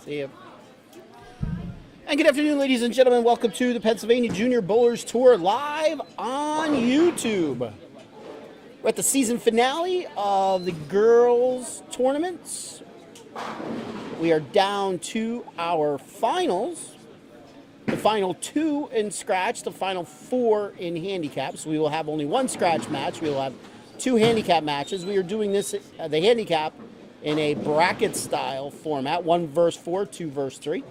See ya. And good afternoon, ladies and gentlemen. Welcome to the Pennsylvania Junior Bowlers Tour live on YouTube. We're at the season finale of the girls' tournaments. We are down to our finals. The final 2 in scratch, the final 4 in handicap. So we will have only 1 scratch match. We will have 2 handicap matches. We are doing this, the handicap, in a bracket style format. 1 verse 4, 2 verse 3.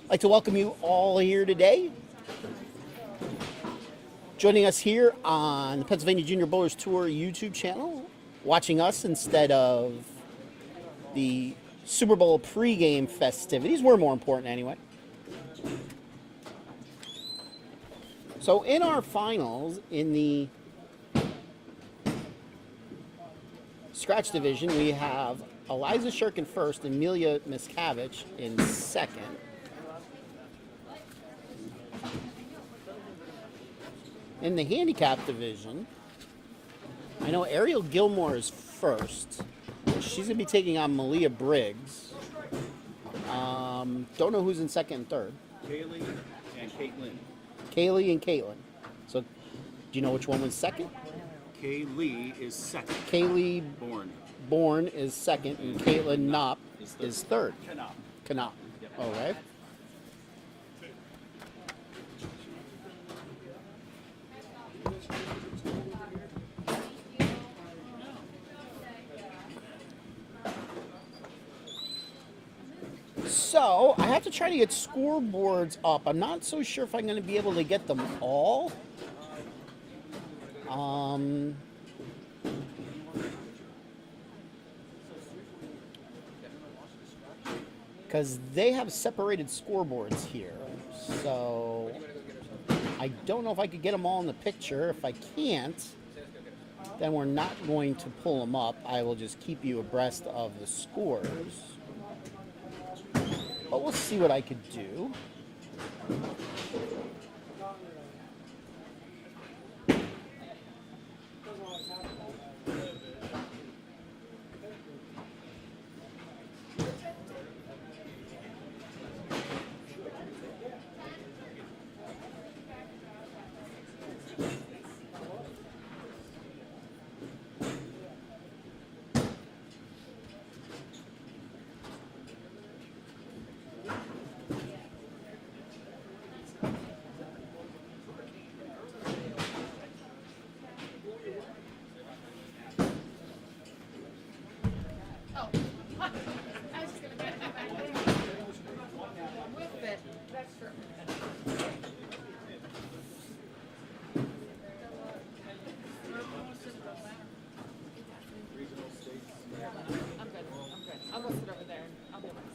I'd like to welcome you all here today. Joining us here on the Pennsylvania Junior Bowlers Tour YouTube channel, watching us instead of the Super Bowl pregame festivities. We're more important anyway. So in our finals, in the scratch division, we have Eliza Shirk in first and Amelia Miscavige in second. In the handicap division, I know Ariel Gilmore is first. She's going to be taking on Malia Briggs. Don't know who's in second and third. Kaylee and Caitlin. Kaylee and Caitlin. So, do you know which one was second? Kaylee is second. Kaylee Bourne is second, and Caitlin Knopp is third. Knopp. Yep. All right. So, I have to try to get scoreboards up. I'm not so sure if I'm going to be able to get them all. Because they have separated scoreboards here. So, I don't know if I could get them all in the picture. If I can't, then we're not going to pull them up. I will just keep you abreast of the scores. But we'll see what I could do. I'll go sit over there and I'll be able to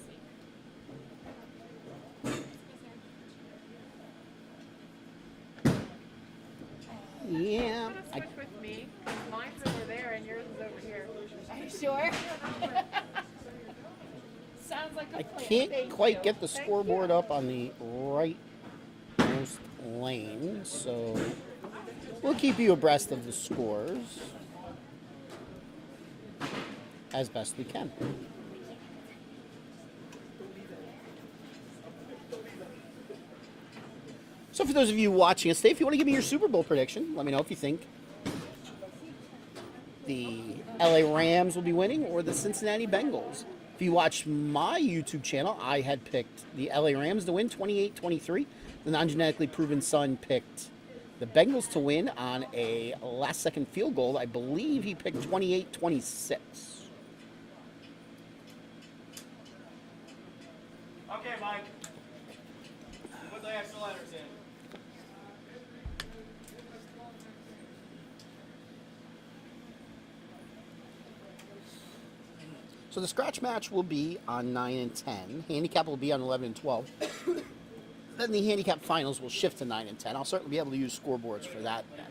see. Yeah. Switch with me. Mine's over there and yours is over here. Are you sure? Sounds like a I plan. can't Thank quite you. get the Thank scoreboard you. up on the rightmost lane, so we'll keep you abreast of the scores as best we can. So for those of you watching us today, if you want to give me your Super Bowl prediction, let me know if you think the LA Rams will be winning or the Cincinnati Bengals. If you watch my YouTube channel, I had picked the LA Rams to win 28-23. The non-genetically proven son picked the Bengals to win on a last-second field goal. I believe he picked 28-26. Okay, Mike. Put the extra letters in. So the scratch match will be on 9 and 10. Handicap will be on 11 and 12. Then the handicap finals will shift to 9 and 10. I'll certainly be able to use scoreboards for that then.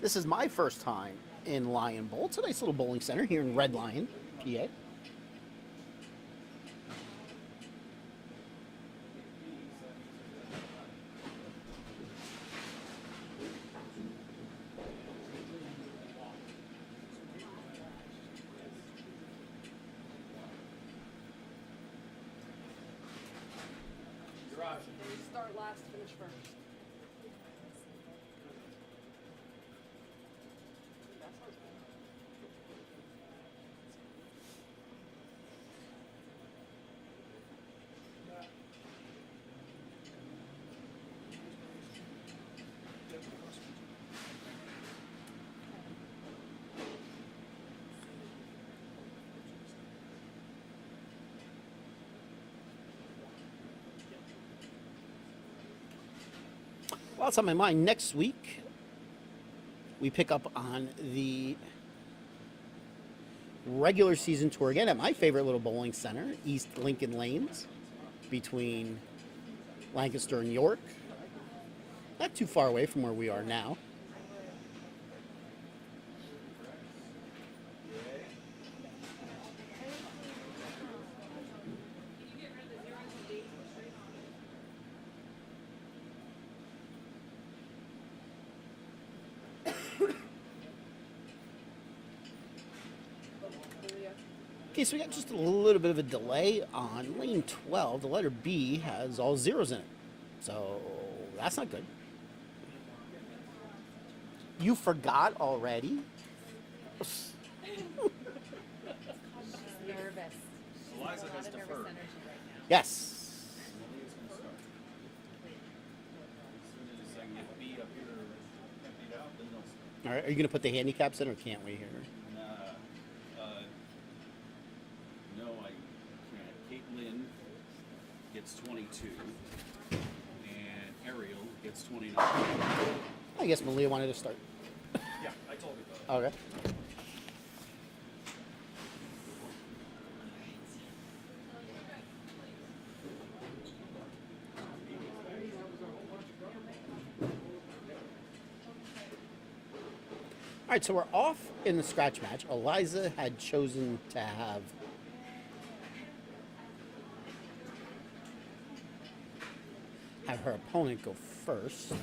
This is my first time in Lion Bowl. It's a nice little bowling center here in Red Lion, PA. Start last, finish first. Well, it's on my mind. Next week, we pick up on the regular season tour again at my favorite little bowling center, East Lincoln Lanes, between Lancaster and York. Not too far away from where we are now. Okay, so we got just a little bit of a delay on lane 12. The letter B has all zeros in it. So that's not good. You forgot already? She's nervous. Eliza A lot has of nervous deferred. energy right now. Yes. As soon as I can get B up here emptied out, then they'll start. All right, are you going to put the handicaps in or can't we here? No, I can't. Caitlin gets 22, and Ariel gets 29. I guess Malia wanted to start. Yeah, I told her that. Okay. All right, so we're off in the scratch match. Eliza had chosen to have her opponent go first.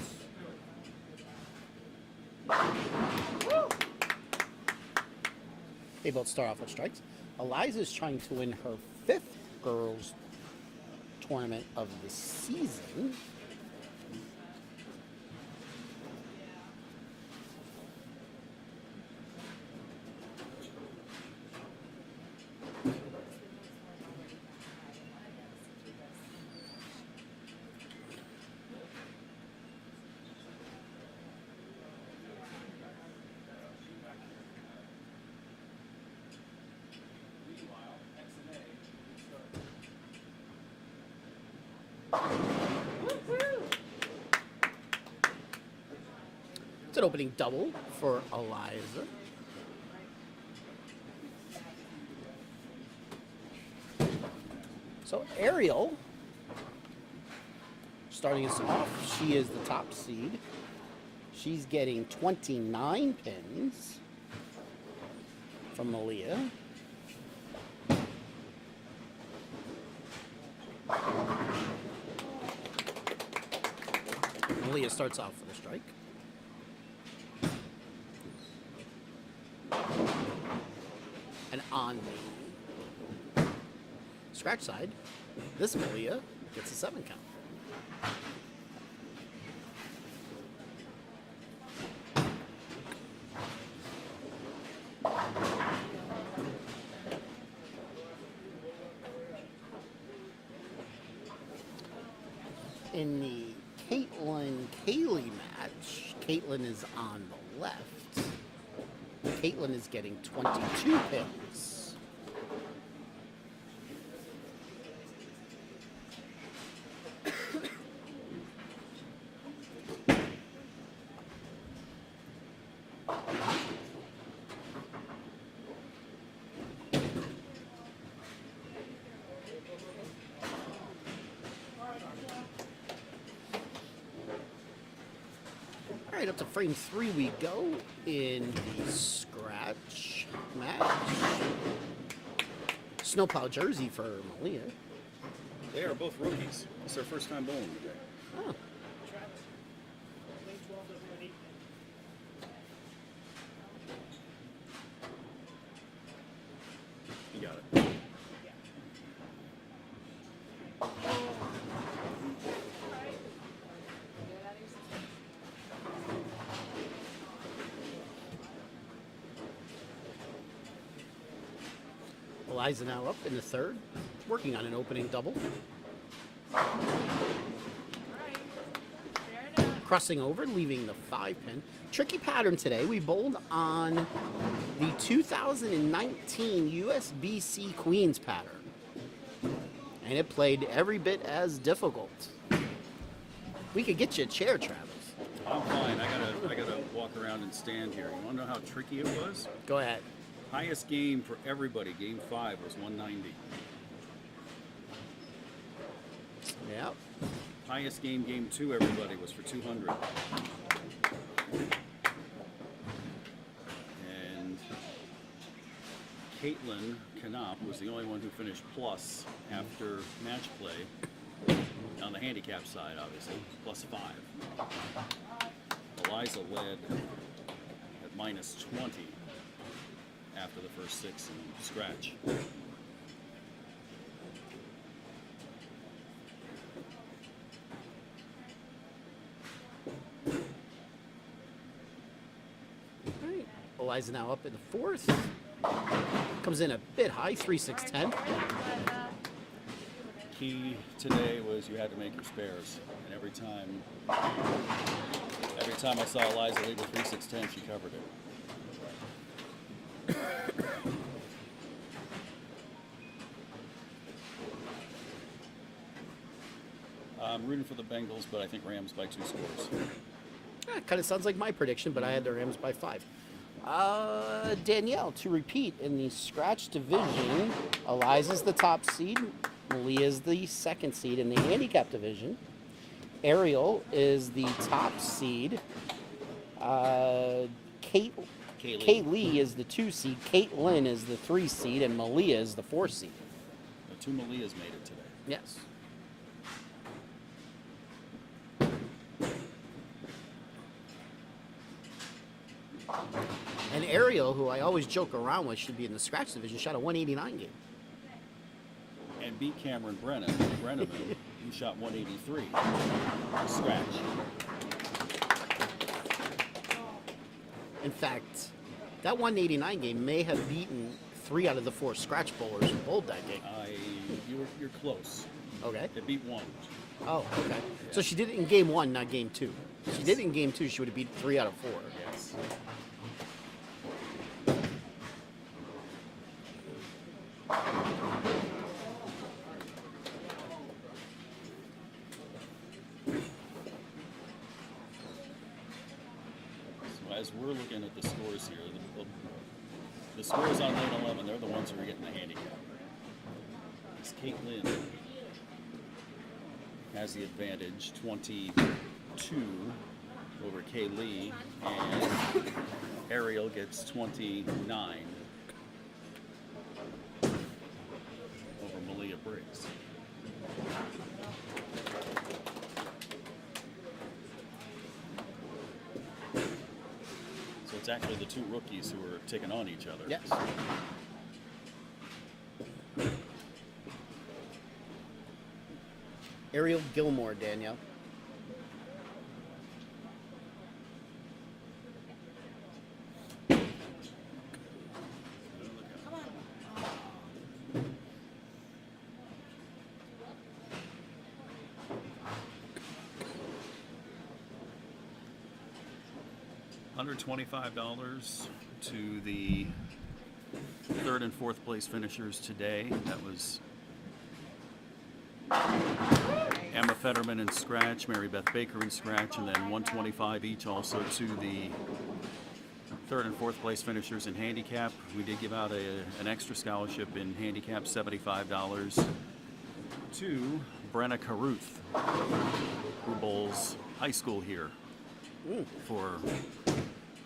They both start off with strikes. Eliza is trying to win her 5th girls tournament of the season. It's an opening double for Eliza. So Ariel, starting us off, she is the top seed. She's getting 29 pins from Malia. Malia starts off with a strike. And on the scratch side, this Malia gets a 7 count. In the Caitlin-Kaylee match, Caitlin is on the left. Caitlin is getting 22 pins. All right, up to frame 3 we go in the scratch match. Snowplow jersey for Malia. They are both rookies. It's their first time bowling today. Oh. You got it. Eliza now up in the third, working on an opening double. Crossing over, leaving the 5-pin. Tricky pattern today. We bowled on the 2019 USBC Queens pattern. And it played every bit as difficult. We could get you a chair, Travis. I'm fine. I gotta walk around and stand here. You want to know how tricky it was? Go ahead. Highest game for everybody, game 5, was 190. Yep. Highest game, game 2, everybody, was for 200. And Caitlin Knopp was the only one who finished plus after match play, on the handicap side, obviously, plus 5. Eliza led at minus 20 after the first 6 in scratch. Right. Eliza now up in the 4th. Comes in a bit high, 3-6-10. Key today was you had to make your spares, and every time I saw Eliza lead with 3-6-10, she covered it. I'm rooting for the Bengals, but I think Rams by 2 scores. Kind of sounds like my prediction, but I had the Rams by 5. Danielle, to repeat, in the scratch division, Eliza's the top seed. Malia's the 2nd seed in the handicap division. Ariel is the top seed. Kaylee is the 2 seed. Caitlin is the 3 seed, and Malia is the 4 seed. The 2 Malias made it today. Yes. And Ariel, who I always joke around with, should be in the scratch division, shot a 189 game. And beat Cameron Brennan, who shot 183. Scratch. In fact, that 189 game may have beaten 3 out of the 4 scratch bowlers who bowled that game. You're close. Okay. It beat 1. Oh, okay. So she did it in game 1, not game 2. If she did it in game 2, she would have beat 3 out of 4. Yes. So as we're looking at the scores here, the scores on lane 11, they're the ones who are getting the handicap. It's Caitlin has the advantage, 22 over Kaylee, and Ariel gets 29 over Malia Briggs. So it's actually the 2 rookies who are taking on each other. Yes. Ariel Gilmore, Danielle. $125 to the 3rd and 4th place finishers today. That was Emma Fetterman in scratch, Mary Beth Baker in scratch, and then $125 each also to the 3rd and 4th place finishers in handicap. We did give out an extra scholarship in handicap, $75 to Brenna Caruth, who bowls high school here for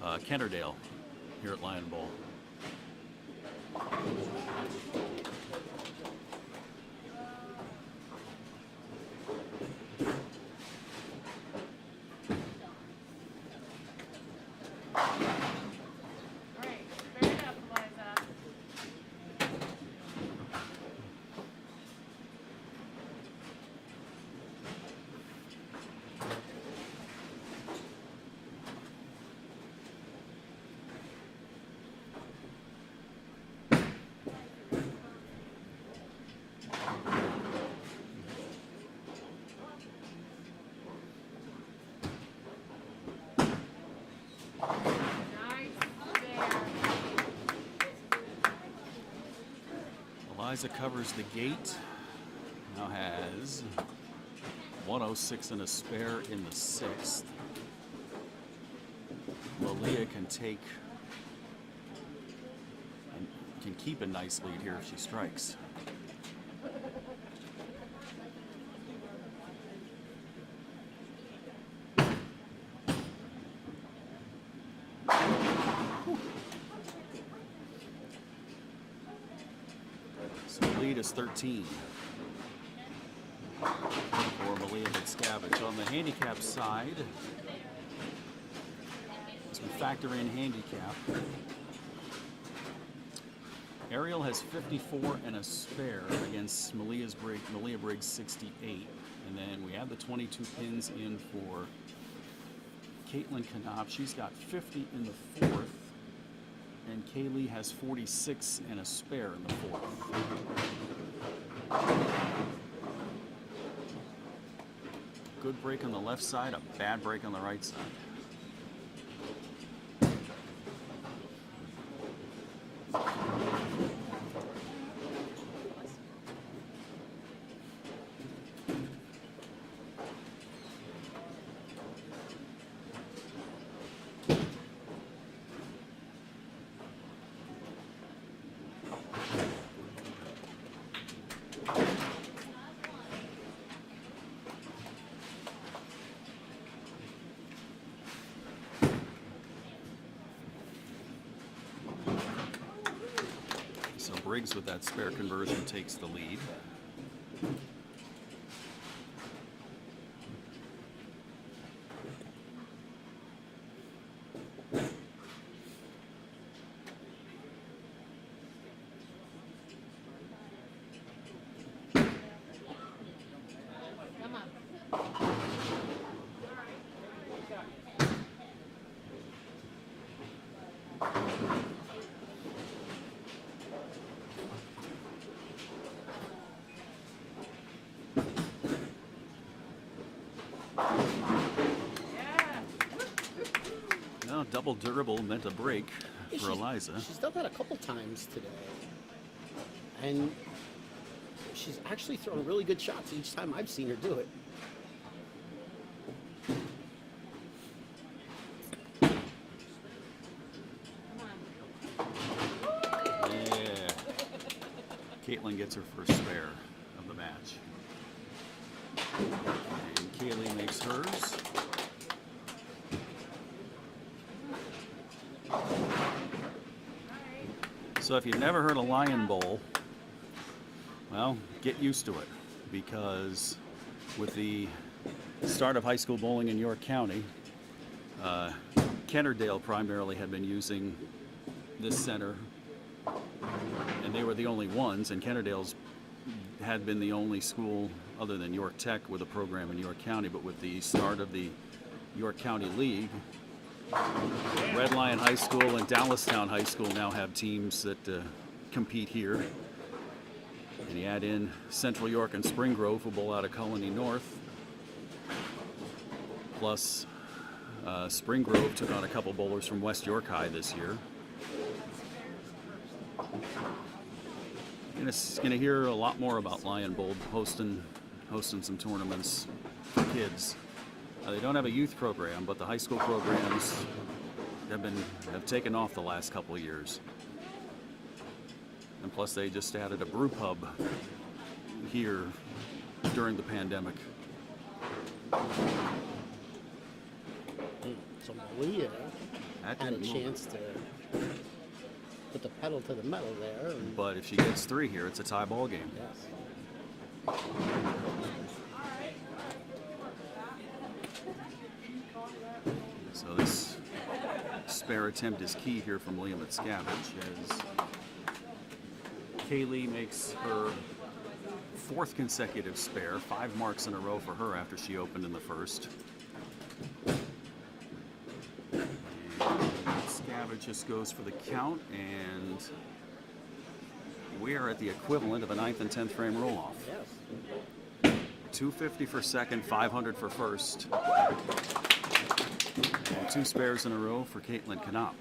Kennerdale here at Lion Bowl. All right, fair enough, Eliza. Nice there. Eliza covers the gate. Now has 106 and a spare in the 6th. Malia can take and can keep a nice lead here if she strikes. So the lead is 13 for Malia Mitscavage. On the handicap side, as we factor in handicap, Ariel has 54 and a spare against Malia Briggs 68. And then we have the 22 pins in for Caitlin Knopf. She's got 50 in the 4th. And Kaylee has 46 and a spare in the 4th. Good break on the left side, a bad break on the right side. So Briggs with that spare conversion takes the lead. Come on. Yeah. Now double durable meant a break for Eliza. She's done that a couple times today. And she's actually thrown really good shots each time I've seen her do it. Yeah. Caitlin gets her first spare of the match. And Kaylee makes hers. So if you've never heard of Lion Bowl, well, get used to it, because with the start of high school bowling in York County, Kennerdale primarily had been using this center, and they were the only ones, and Kennerdale's had been the only school other than York Tech with a program in York County. But with the start of the York County League, Red Lion High School and Dallastown High School now have teams that compete here. And you add in Central York and Spring Grove, who bowl out of Colony North. Plus, Spring Grove took on a couple bowlers from West York High this year. You're going to hear a lot more about Lion Bowl hosting some tournaments for kids. They don't have a youth program, but the high school programs have taken off the last couple of years. And plus, they just added a brew pub here during the pandemic. So Malia That had a didn't move. chance to put the pedal to the metal there. And But if she gets 3 here, it's a tie ball game. yes. So this spare attempt is key here from Liam at Scavenge as Kaylee makes her 4th consecutive spare, 5 marks in a row for her after she opened in the first. And Scavenge just goes for the count, and we are at the equivalent of a 9th and 10th frame roll-off. Yes. 250 for second, 500 for first. And 2 spares in a row for Caitlin Knopp.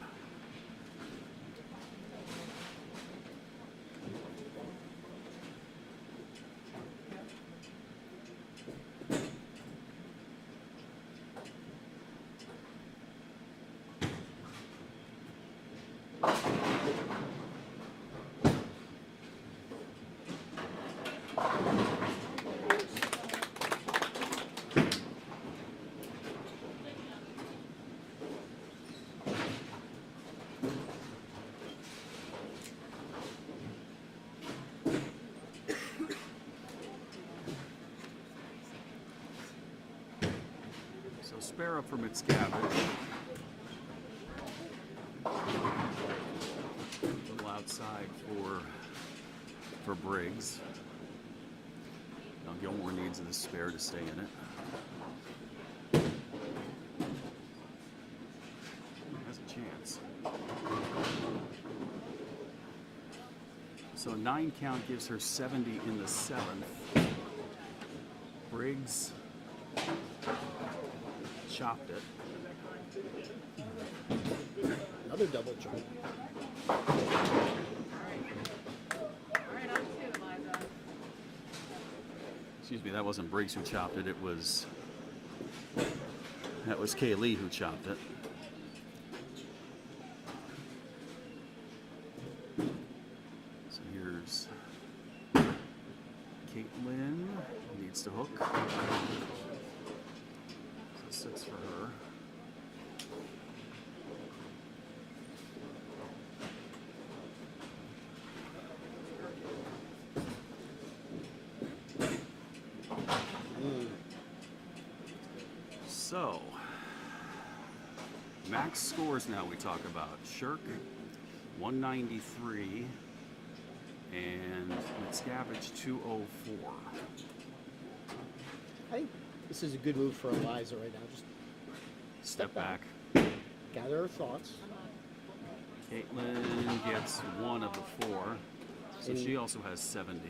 So spare up from its Scavenge. A little outside for Briggs. Now Gilmore needs this spare to stay in it. Has a chance. So a 9 count gives her 70 in the 7th. Briggs chopped it. Another double jump. All right, on 2, Eliza. Excuse me, that wasn't Briggs who chopped it. That was Kaylee who chopped it. So here's Caitlin. Needs to hook. So 6 for her. So, max scores now we talk about. Shirk, 193, and Miscavige, 204. I think this is a good move for Eliza right now. Just Step back. gather her thoughts. Caitlin gets 1 of the 4, so And- she also has 70.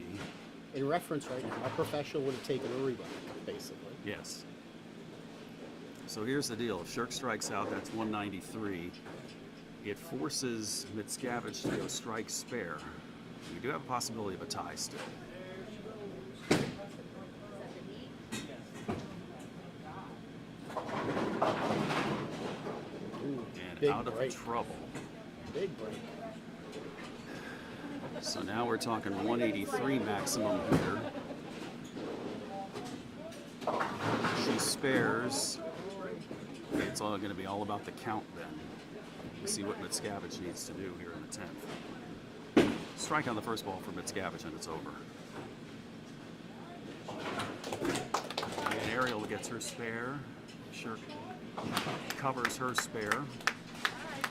In reference right now, a professional would have taken a rebuff, basically. Yes. So here's the deal. If Shirk strikes out, that's 193. It forces Miscavige to go strike spare. We do have a possibility of a tie still. Ooh, And big out break. of trouble. Big break. So now we're talking 183 maximum here. She spares. It's all going to be all about the count then. We'll see what Miscavige needs to do here in the 10th. Strike on the first ball for Miscavige and it's over. And Ariel gets her spare. Shirk covers her spare.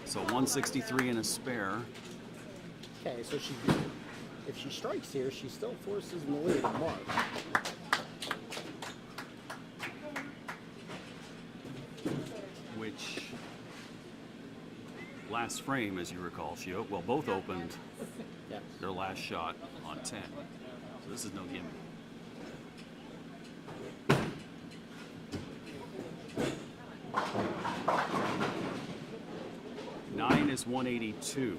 So 163 and a spare. Okay, so if she strikes here, she still forces Malia to mark. Which last frame, as you recall, both opened Yes. their last shot on 10. So this is no gimme. Nine is 182.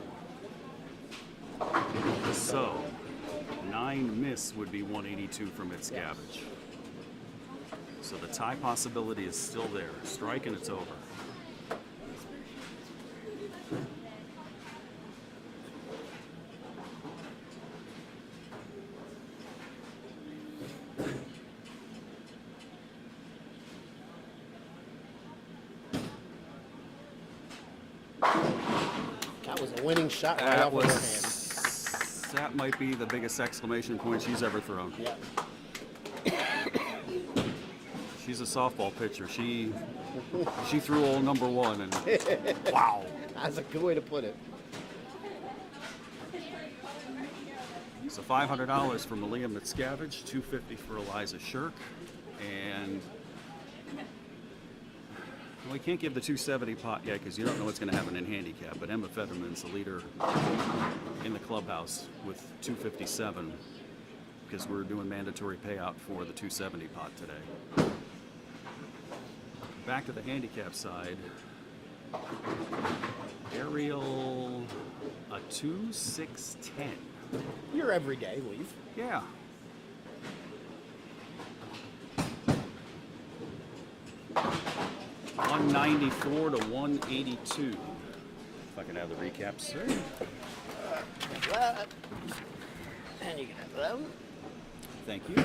So 9 miss would be 182 from its Yes. Miscavige. So the tie possibility is still there. Strike and it's over. That was a winning shot right That off of her hand. that might be the biggest exclamation point she's ever thrown. Yeah. She's a softball pitcher. She threw old number one, and wow. That's a good way to put it. So $500 for Malia Mitscavige, $250 for Eliza Shirk, and we can't give the 270 pot yet because you don't know what's going to happen in handicap. But Emma Fetterman's the leader in the clubhouse with 257 because we're doing mandatory payout for the 270 pot today. Back to the handicap side. Ariel, a 2-6-10. Your everyday leave. Yeah. $194 to $182. If I can have the recap, sir. That. And you can have that one. Thank you.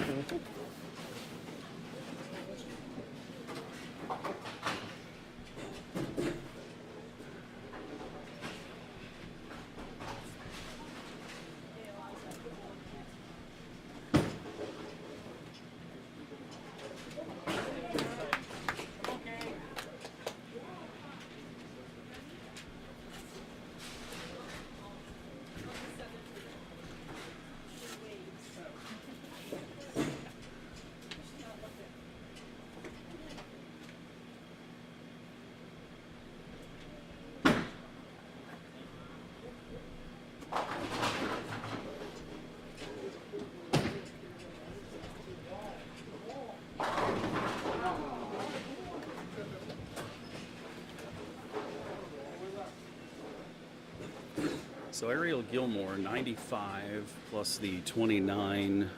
So Ariel Gilmore, 95 plus the 29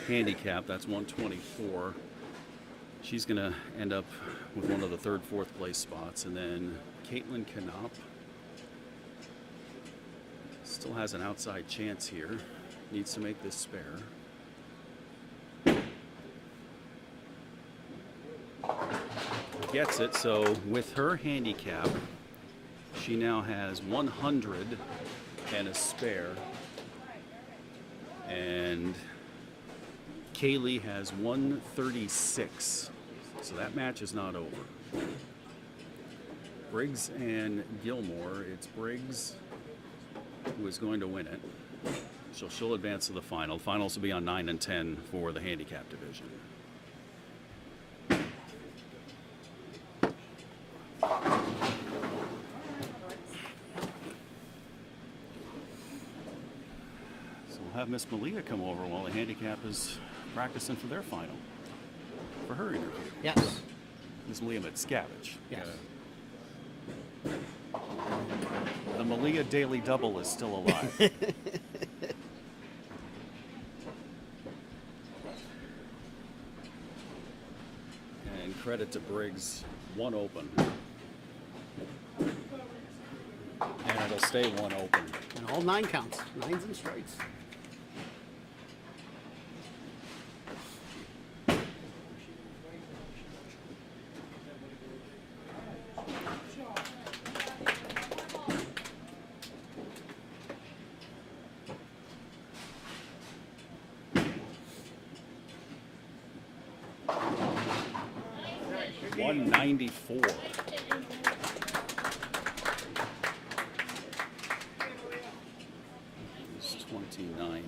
handicap, that's 124. She's going to end up with one of the third, fourth place spots. And then Caitlin Knopp still has an outside chance here. Needs to make this spare. Gets it, so with her handicap, she now has 100 and a spare. And Kaylee has 136. So that match is not over. Briggs and Gilmore, it's Briggs who is going to win it. So she'll advance to the final. Finals will be on 9 and 10 for the handicap division. Have Miss Malia come over while the handicap is practicing for their final, for her interview. Yes. Miss Malia Mitscavige. Yes. The Malia Daily Double is still alive. And credit to Briggs, one open. And it'll stay one open. And all 9 counts. 9s and straights. $194. It's 29.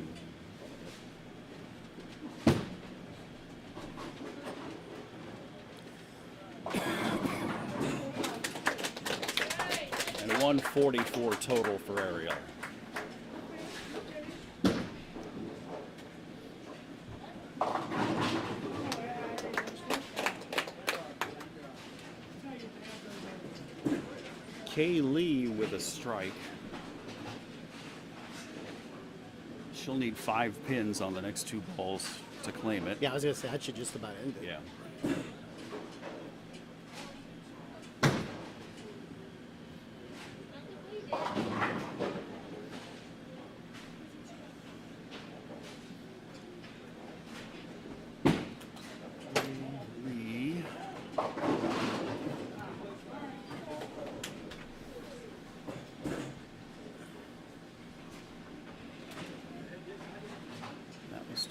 And 144 total for Ariel. Kay Lee with a strike. She'll need 5 pins on the next 2 balls to claim it. Yeah, I was going to say, that should just about end it. Yeah. Lee.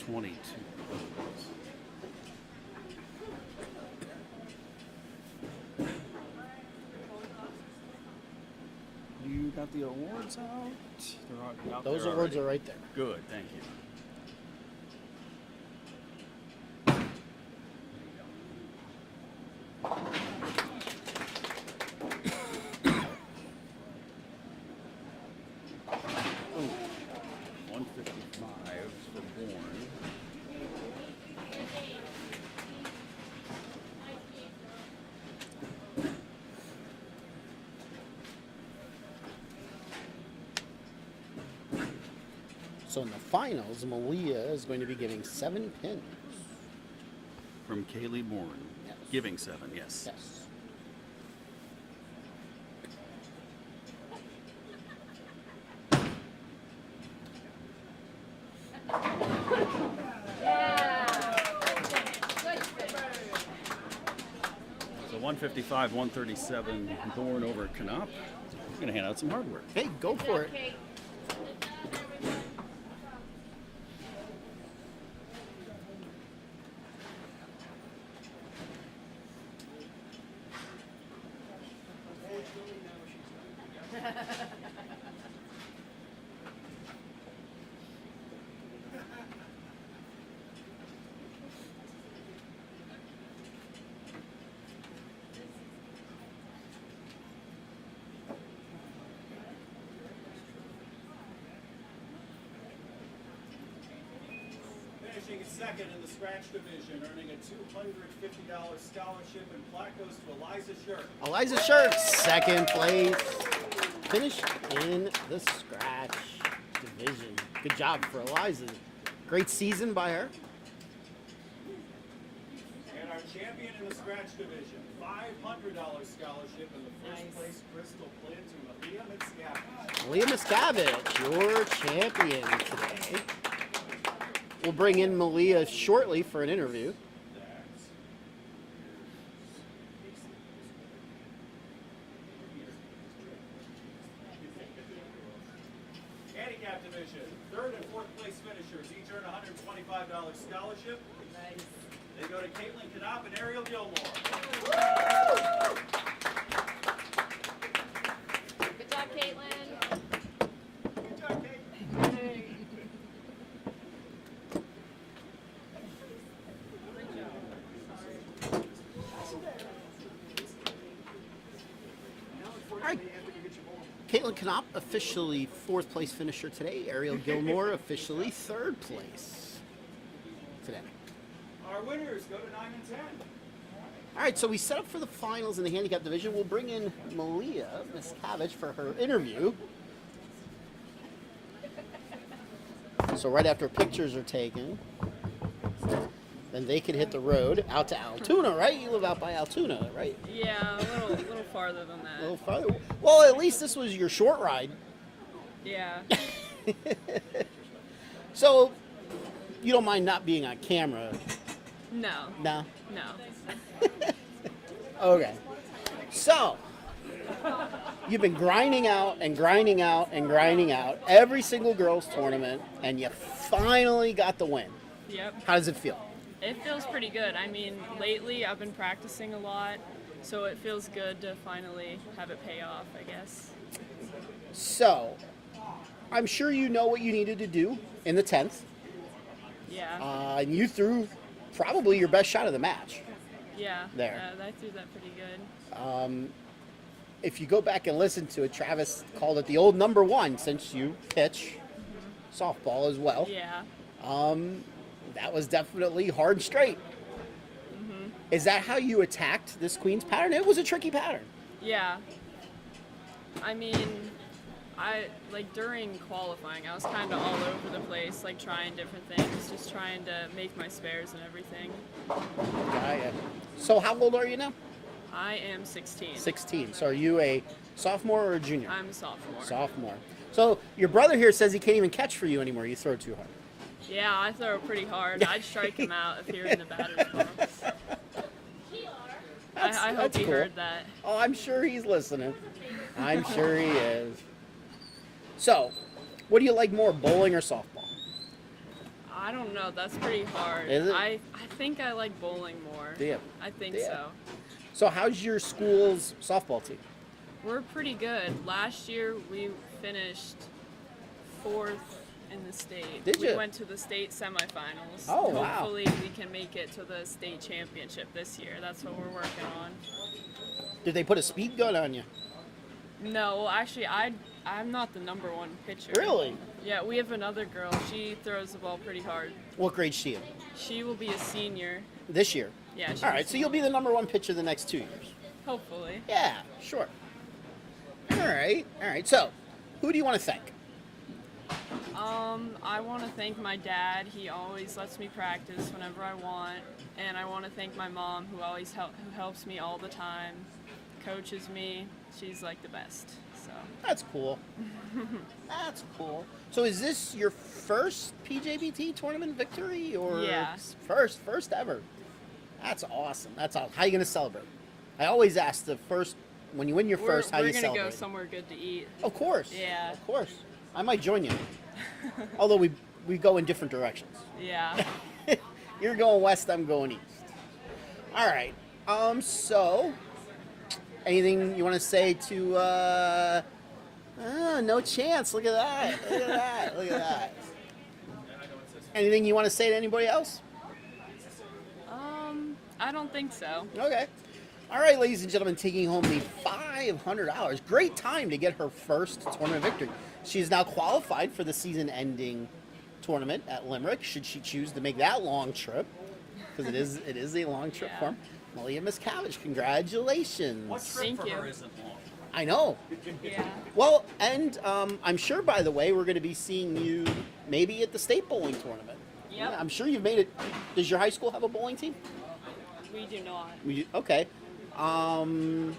22. You got the awards out? They're out Those there awards already. are right there. Good, thank you. Ooh, 155 for Bourne. So in the finals, Malia is going to be giving 7 pins. From Kaylee Bourne. Yes. Giving 7, yes. Yes. So 155, 137 Bourne over Canop. I'm going to hand out some hardware. Hey, go for it. Okay. Finishing second in the scratch division, earning a $250 scholarship, and plaque goes to Eliza Shirt. Eliza Shirt, second place. Finished in the scratch division. Good job for Eliza. Great season by her. And our champion in the scratch division, $500 scholarship, in the first place crystal plate to Malia Mitscavage. Malia Miscavige, your champion today. We'll bring in Malia shortly for an interview. Handicap division, third and fourth place finishers each earn a $125 scholarship. Nice. They go to Caitlin Canop and Ariel Gilmore. Good job, Caitlin. Good job, Kate. All right. Caitlin Canop, officially fourth place finisher today. Ariel Gilmore, officially third place today. Our winners go to 9 and 10. All right, so we set up for the finals in the handicap division. We'll bring in Malia Miscavige for her interview. So right after pictures are taken, then they could hit the road out to Altoona, right? You live out by Altoona, right? Yeah, a little farther than A little that. farther. Well, at least this was your short ride. Yeah. So you don't mind not being on camera? No. No. No. Okay. So you've been grinding out and grinding out and grinding out every single girls tournament, and you finally got the win. Yep. How does it feel? It feels pretty good. I mean, lately I've been practicing a lot, so it feels good to finally have it pay off, I guess. So I'm sure you know what you needed to do in the 10th. Yeah. And you threw probably your best shot of the match. Yeah. there. I threw that pretty good. If you go back and listen to it, Travis called it the old number one, since you pitch softball as well. Yeah. That was definitely hard and straight. Is that how you attacked this Queens pattern? It was a tricky pattern. Yeah. I mean, during qualifying, I was kind of all over the place, like trying different things, just trying to make my spares and everything. So how old are you now? I am 16. 16. So are you a sophomore or a junior? I'm a sophomore. Sophomore. So your brother here says he can't even catch for you anymore. You throw too hard. Yeah, I throw pretty hard. I'd strike him out if he were in the batter's box. I hope that's he cool. heard that. Oh, I'm sure he's listening. I'm sure he is. So, what do you like more, bowling or softball? I don't know. That's pretty hard. Is it? I think I like bowling more. Yeah. I think Yeah. so. So how's your school's softball team? We're pretty good. Last year we finished 4th in the state. Did We you? went to the state semifinals. Oh, wow. Hopefully we can make it to the state championship this year. That's what we're working on. Did they put a speed gun on you? No, well, actually I'm not the number 1 pitcher. Really? Yeah, we have another girl. She throws the ball pretty hard. What grade's she in? She will be a senior. This year? Yeah, she's All right, so you'll be the number 1 pitcher the next 2 years. hopefully. Yeah, sure. All right. So, who do you want to thank? I want to thank my dad. He always lets me practice whenever I want, and I want to thank my mom, who always who helps me all the time, coaches me. She's like the best. So That's cool. That's cool. So, is this your first PJBT tournament victory, or Yeah. first ever? That's awesome. That's awesome. How are you gonna celebrate? I always ask the first when you win your first, how we're you gonna celebrate. go somewhere good to eat. Of course. Yeah. Of course. I might join you. Although we go in different directions. Yeah. You're going west, I'm going east. All right. So anything you want to say to no chance. Look at that. Look at that. Look at that. Anything you want to say to anybody else? I don't think so. Okay. All right, ladies and gentlemen, taking home the $500. Great time to get her first tournament victory. She is now qualified for the season-ending tournament at Limerick, should she choose to make that long trip, because it is a long trip Yeah. for him. Malia Miscavige, congratulations. What trip Thank for you. her isn't long? I know. Yeah. Well, and I'm sure, by the way, we're going to be seeing you maybe at the state bowling tournament. Yep. Yeah, I'm sure you've made it. Does your high school have a bowling team? We do not. Okay. And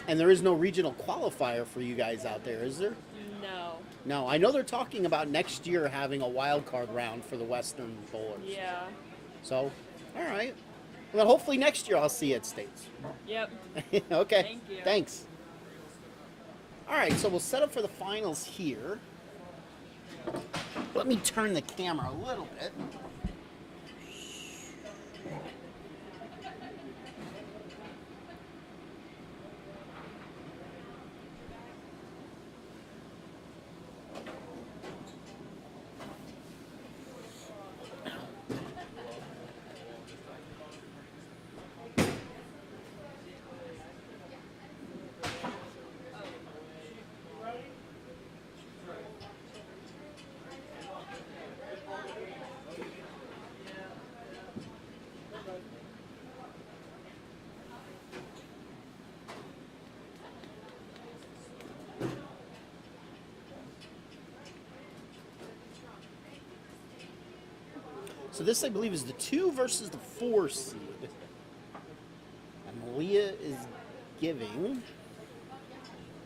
there is no regional qualifier for you guys out there, is there? No. No, I know they're talking about next year having a wild card round for the Western bowlers. Yeah. So, all right. Well, hopefully next year I'll see you at States. Yep. Okay. Thank you. Thanks. All right, so we'll set up for the finals here. Let me turn the camera a little bit. So this, I believe, is the 2 versus the 4 seed. And Malia is giving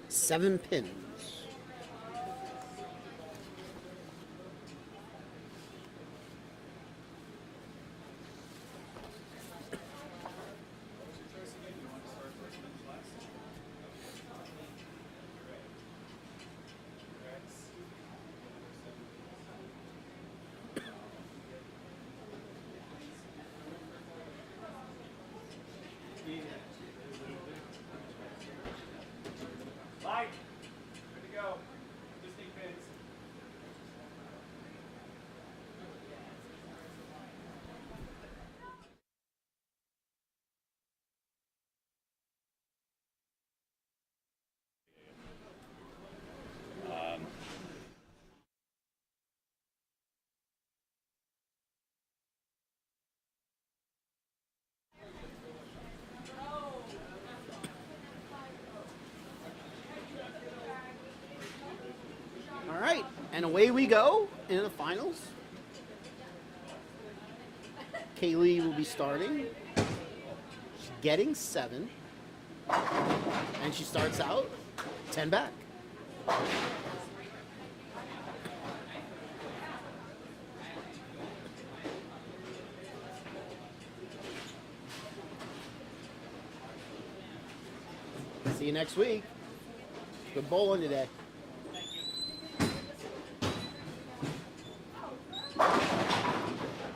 7 pins. Light. Good to go. Just need pins. All right, and away we go into the finals. Kaylee will be starting. She's getting 7. And she starts out 10 back. See you next week. Good bowling today.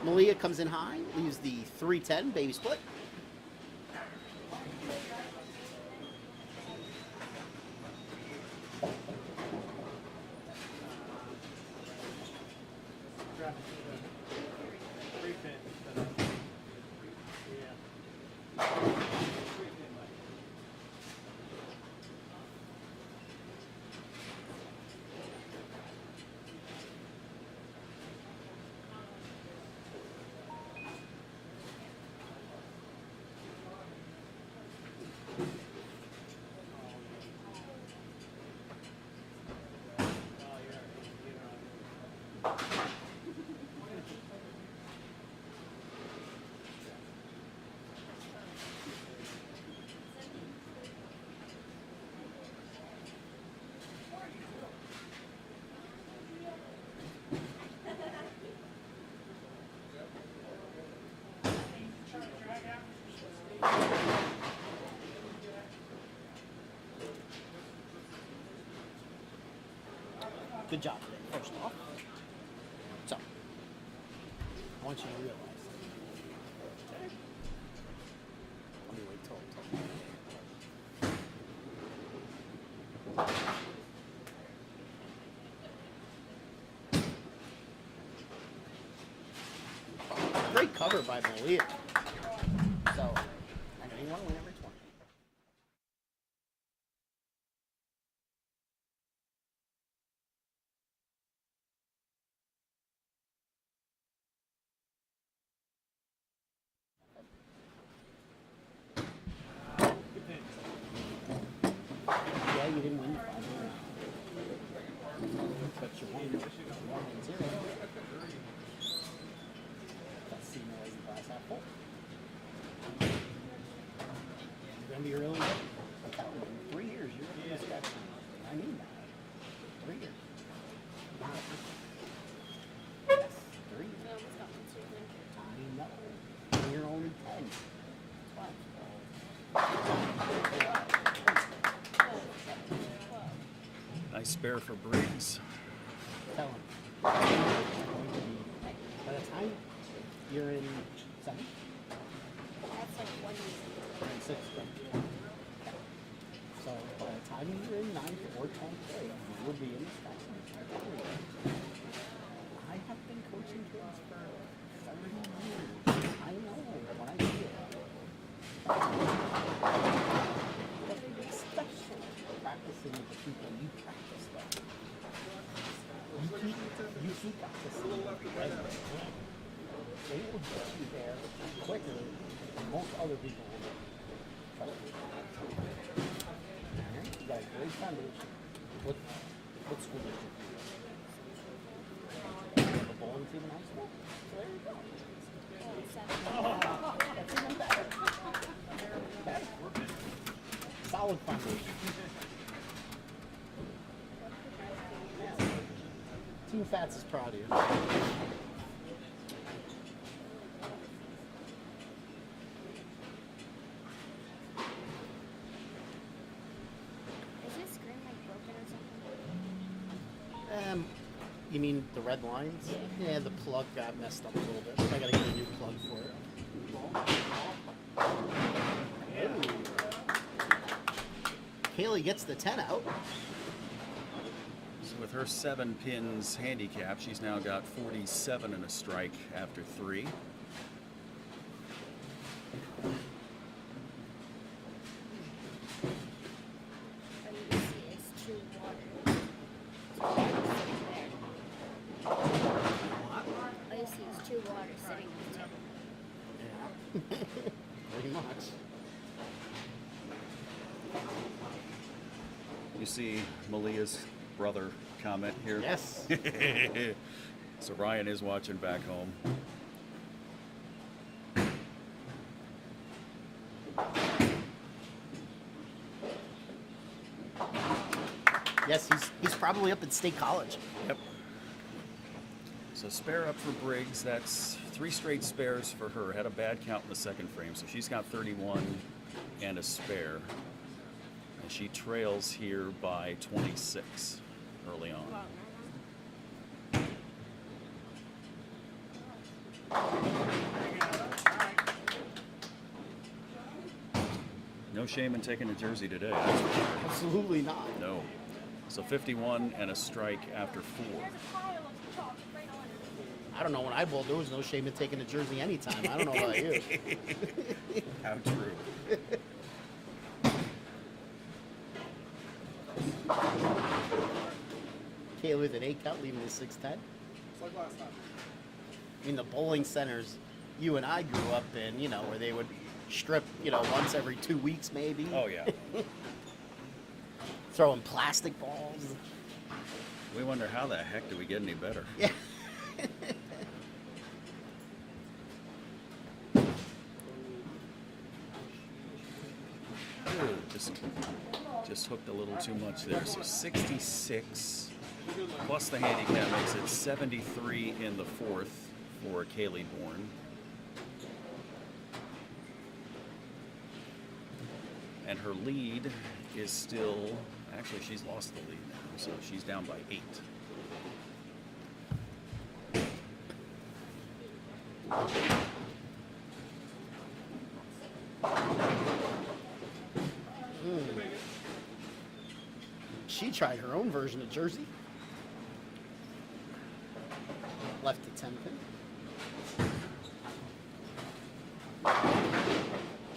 Malia comes in high, leaves the 310 baby split. Good job today, first off. So, I want you to realize. Let me wait till. Great cover by Malia. So, I know you want to win every 20. Yeah, you didn't win the 5 but you won 1-0. Let's see now as the glass half full. You're gonna be really good. I'm telling you, in 3 years you're gonna be a scratch. I mean that. 3 years. Yes, 3 years. I know. And you're only 10. Nice spare for Briggs. Tell him. By the time you're in 7th, That's like 1 year. you're in 6th grade. So by the time you're in 9th or 10th grade, you will be in the spectrum. I have been coaching kids for 30 years. I know when I see it. Especially practicing with the people you practice with. You keep practicing regularly. They will get you there quicker than most other people will do. Trust me. Alright, you got a great foundation. What school district do you go? The bowling team in high school? So there you go. That's even better. Okay. Solid foundation. Team Fats is proud of you. Is this screen like broken or something? You mean the red lines? Yeah, the plug got messed up a little bit. I gotta get a new plug for it. Ooh. Kaylee gets the 10 out. So with her 7 pins handicap, she's now got 47 and a strike after 3. Or you can see it's 2 water. All you see is 2 water sitting on the table. Yeah. Pretty much. You see Malia's brother comment here? Yes. So Ryan is watching back home. Yes, he's probably up at State College. Yep. So spare up for Briggs. That's 3 straight spares for her. Had a bad count in the second frame, so she's got 31 and a spare. And she trails here by 26 early on. Wow. no shame in taking a jersey today. That's for sure. Absolutely not. No. So 51 and a strike after 4. I don't know. When I bowled, there was no shame in taking a jersey anytime. I don't know about you. How true. Kayla with an 8 count, leaving the 6'10. It's like last time. I mean, the bowling centers you and I grew up in, you know, where they would strip, you know, once every 2 weeks maybe. Oh, yeah. Throwing plastic balls. We wonder how the heck do we get any better? Yeah. Ooh, just hooked a little too much there. So 66 plus the handicap makes it 73 in the 4th for Kaylee Bourne. And her lead is still, actually she's lost the lead now, so she's down by 8. She tried her own version of Jersey. Left to 10 pin.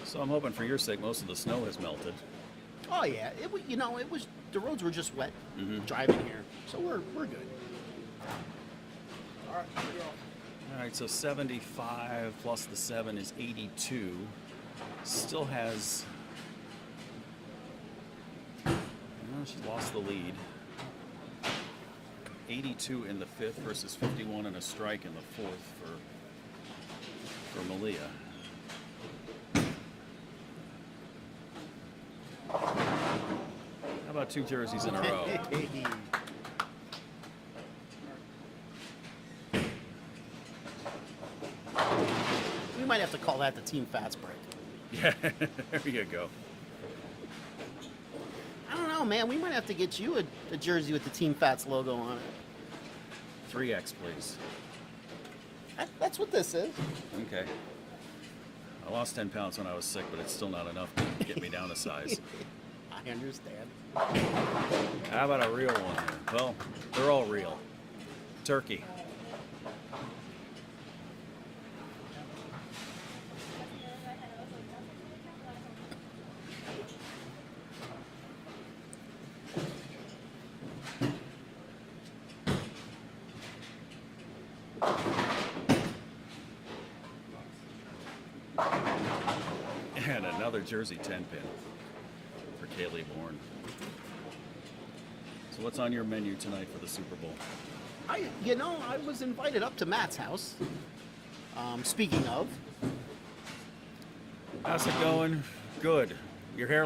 So I'm hoping for your sake most of the snow has melted. Oh yeah, you know, it was, the roads were just wet driving here, so we're good. All right, here we go. All right, so 75 plus the 7 is 82. Still has, well, she's lost the lead. 82 in the 5th versus 51 and a strike in the 4th for Malia. How about 2 jerseys in a row? We might have to call that the team fats break. Yeah, there you go. I don't know, man. We might have to get you a jersey with the Team Fats logo on it. 3X, please. That's what this is. Okay. I lost 10 pounds when I was sick, but it's still not enough to get me down a size. I understand. How about a real one here? Well, they're all real. Turkey. And another jersey 10 pin for Kaylee Bourne. So what's on your menu tonight for the Super Bowl? I was invited up to Matt's house. Speaking of, How's it going? Good. Your hair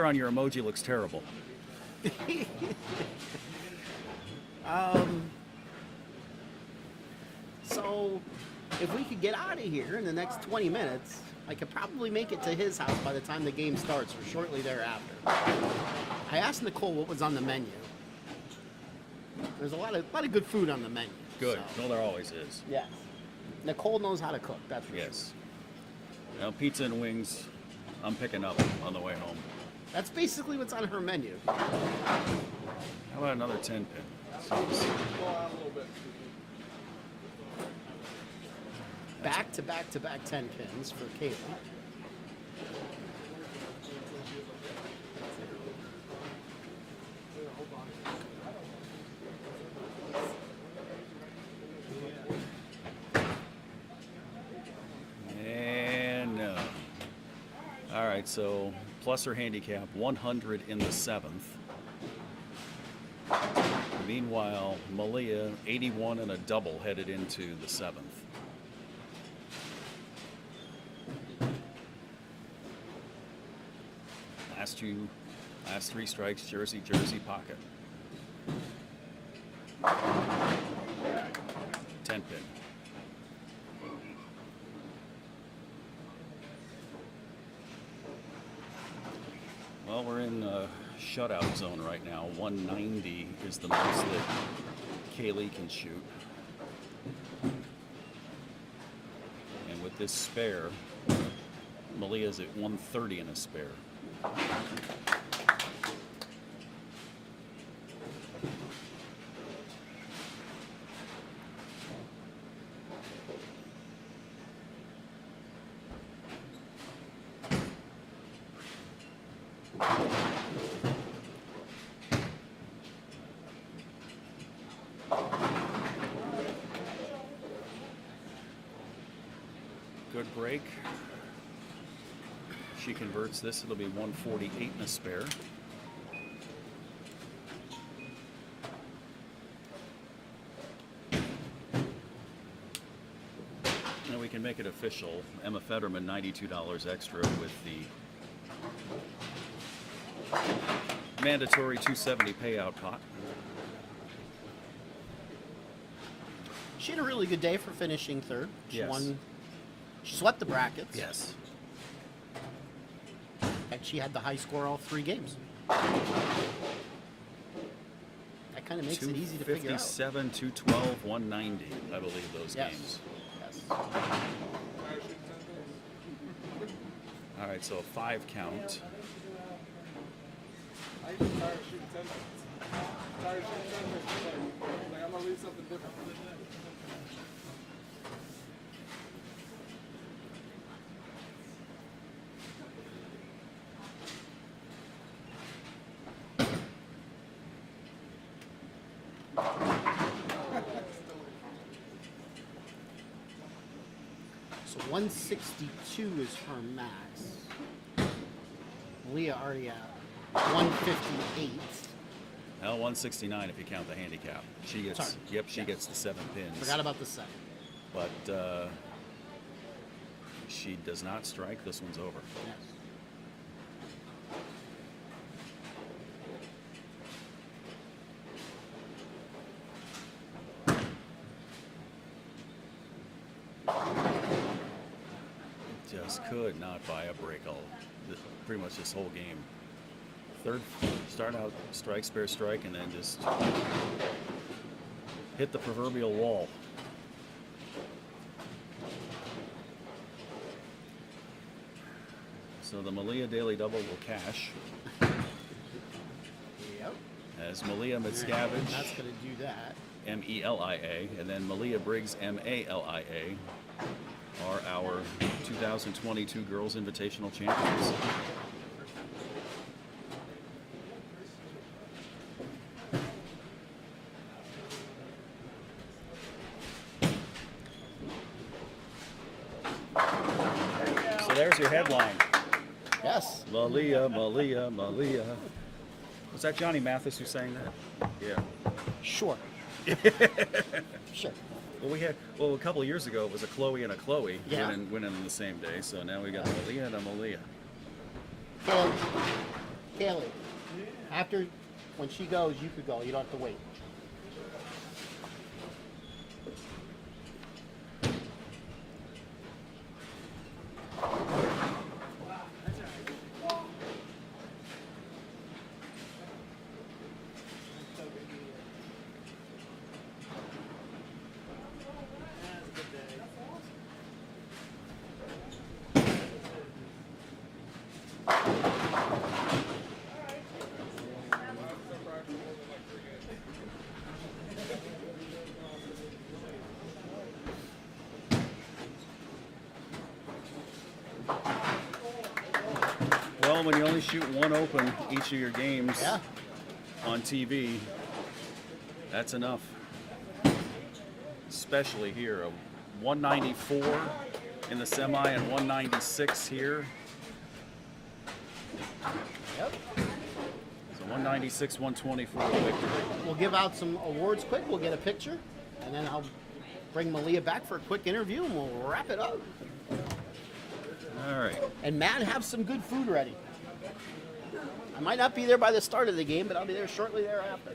on your emoji looks terrible. so if we could get out of here in the next 20 minutes, I could probably make it to his house by the time the game starts or shortly thereafter. I asked Nicole what was on the menu. There's a lot of good food on the menu. Good. So, Well, there always is. yes. Nicole knows how to cook, that's for sure. Yes. Now, pizza and wings, I'm picking up on the way home. That's basically what's on her menu. How about another 10 pin? Go out a little bit. Back to back to back 10 pins for Caitlin. And no. All right, so plus her handicap, 100 in the 7th. Meanwhile, Malia, 81 and a double headed into the 7th. Last 3 strikes, jersey, pocket. 10 pin. Well, we're in a shutout zone right now. 190 is the most that Kaylee can shoot. And with this spare, Malia's at 130 and a spare. Good break. She converts this, it'll be 148 and a spare. And we can make it official. Emma Fetterman, $92 extra with the mandatory 270 payout pot. She had a really good day for finishing third. She Yes. won. She swept the brackets. Yes. And she had the high score all 3 games. That kind of makes it easy to figure out. 257, 212, 190, I believe, those Yes. games. Yes. All right, so a 5 count. I used to tired shooting 10 minutes. Tired shooting 10 minutes. Like, I'm gonna leave something different. So 162 is her max. Leah already at 158. Now 169 if you count the handicap. She gets, Sorry. yep, she Yes. gets the 7 pins. Forgot about the 7. But she does not strike. This one's over. Yes. Just could not buy a break pretty much this whole game. Third, start out strike, spare strike, and then just hit the proverbial wall. So the Malia Daily Double will cash Yep. as Malia That's Miscavige, going to do that. MELIA, and then Malia Briggs, MALIA, are our 2022 Girls Invitational Champions. So there's your headline. Yes. Malia, Malia, Malia. Was that Johnny Mathis who sang that? Yeah. Sure. Sure. Well, a couple of years ago it was a Chloe and a Chloe Yeah. winning on the same day. So now we got a Malia and a Malia. Kaylee, after, when she goes, you could go. You don't have to wait. Well, when you only shoot one open each of your games Yeah. on TV, that's enough. Especially here, a 194 in the semi and 196 here. Yep. So 196, 124 victory. We'll give out some awards quick. We'll get a picture, and then I'll bring Malia back for a quick interview, and we'll wrap it up. All right. And Matt, have some good food ready. I might not be there by the start of the game, but I'll be there shortly thereafter.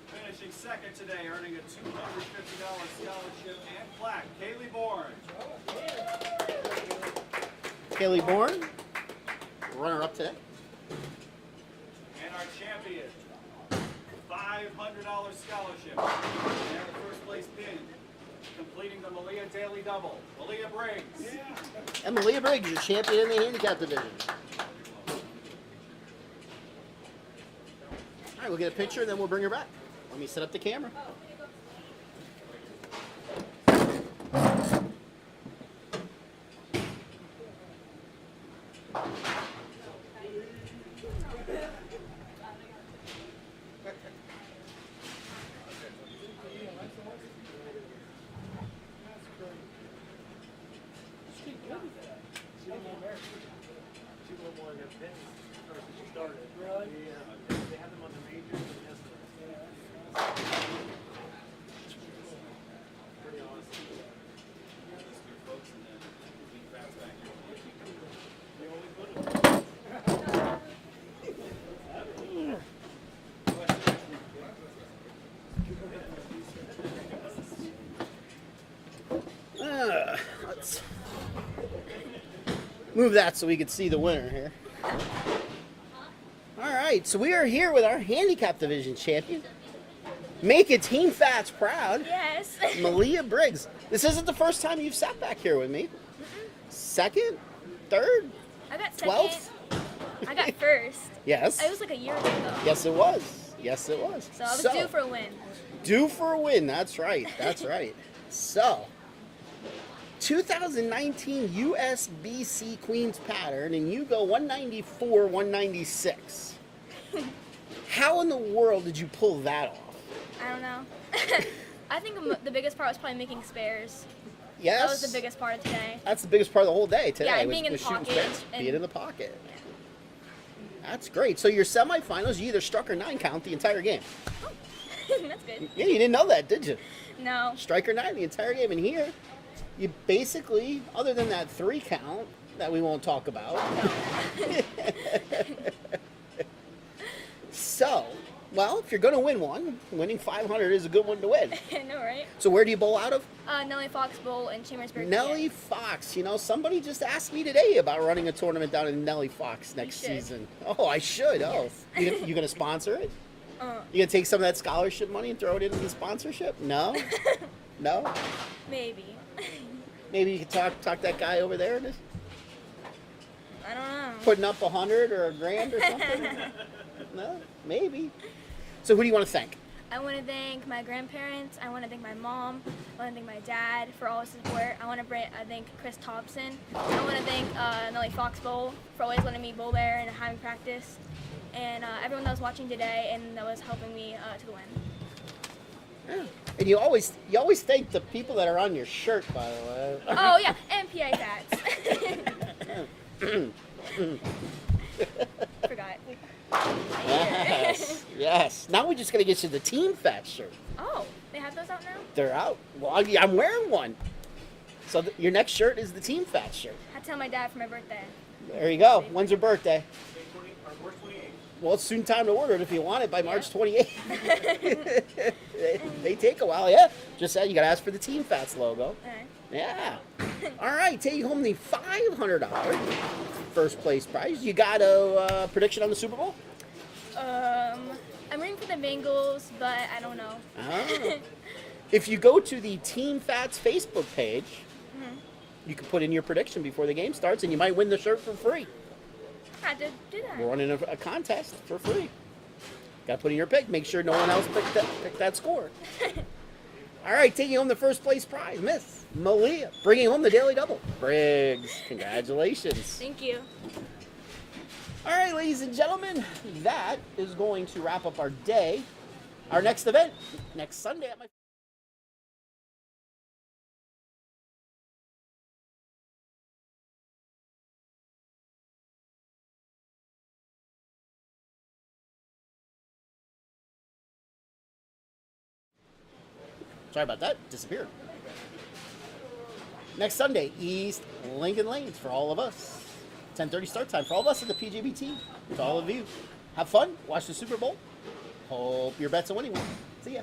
Finishing second champion today, earning a $250 scholarship and plaque, Kaylee Bourne. Kaylee Bourne, runner-up today. And our champion, $500 scholarship, and the first place pin, completing the Malia Daily Double, Malia Briggs. And Malia Briggs, your champion in the handicap division. All right, we'll get a picture and then we'll bring her back. Let me set up the camera. Let's move that so we can see the winner here. All right, so we are here with our handicap division champion. Making Team Fats proud. Yes. Malia Briggs. This isn't the first time you've sat back here with me. Second? Third? I got second. 12th? I got first. Yes. It was like a year ago though. Yes, it was. Yes, it was. So I was due for a win. Due for a win. That's right. That's right. So, 2019 USBC Queens pattern, and you go 194, 196. How in the world did you pull that off? I don't know. I think the biggest part was probably making spares. Yes. That was the biggest part of today. That's the biggest part of the whole day today. Yeah, and was- being in was the shooting pocket spares, and- being in the pocket. That's great. So your semifinals, you either struck or 9 count the entire game. That's good. Yeah, you didn't know that, did you? No. Strike or 9 the entire game. And here, you basically, other than that 3 count that we won't talk about. So, well, if you're going to win one, winning 500 is a good one to win. I know, right? So where do you bowl out of? Nellie Fox Bowl in Chambersburg. Nellie Fox. You know, somebody just asked me today about running a tournament down in Nellie Fox next should. season. Oh, I should. Oh, Yes. you going to sponsor it? Uh, You going to take some of that scholarship money and throw it into the sponsorship? No? No? maybe. Maybe you could talk that guy over there into I don't know. putting up 100 or a grand or something? No? Maybe. So who do you want to thank? I want to thank my grandparents. I want to thank my mom. I want to thank my dad for all his support. I want to thank Chris Thompson. I want to thank Nellie Fox Bowl for always letting me bowl there and having practice. And everyone that was watching today and that was helping me to the win. Yeah. And you always thank the people that are on your shirt, by the way. Oh yeah, and PA Fats. Forgot. Yes. Yes. Now we just got to get you the Team Fat shirt. Oh, they have those out now? They're out. Well, I'm wearing one. So your next shirt is the Team Fat shirt. I had to tell my dad for my birthday. There you go. When's your birthday? Well, it's soon time to order it if you want it by March 28th. they take a while, yeah. Just said you got to ask for the Team Fats logo. Alright. Yeah. All right, take home the $500 first place prize. You got a prediction on the Super Bowl? I'm rooting for the Bengals, but I don't know. Oh. If you go to the Team Fats Facebook page, you can put in your prediction before the game starts, and you might win the shirt for free. I had to do that. We're running a contest for free. Got to put in your pick. Make sure no one else picked that score. All right, taking home the first place prize, Miss Malia, bringing home the Daily Double. Briggs, congratulations. Thank you. All right, ladies and gentlemen, that is going to wrap up our day. Our next event, next Sunday at my... Sorry about that. Disappeared. Next Sunday, East Lincoln Lanes for all of us. 10:30 start time for all of us at the PJBT. To all of you. Have fun. Watch the Super Bowl. Hope your bets are winning one. See ya.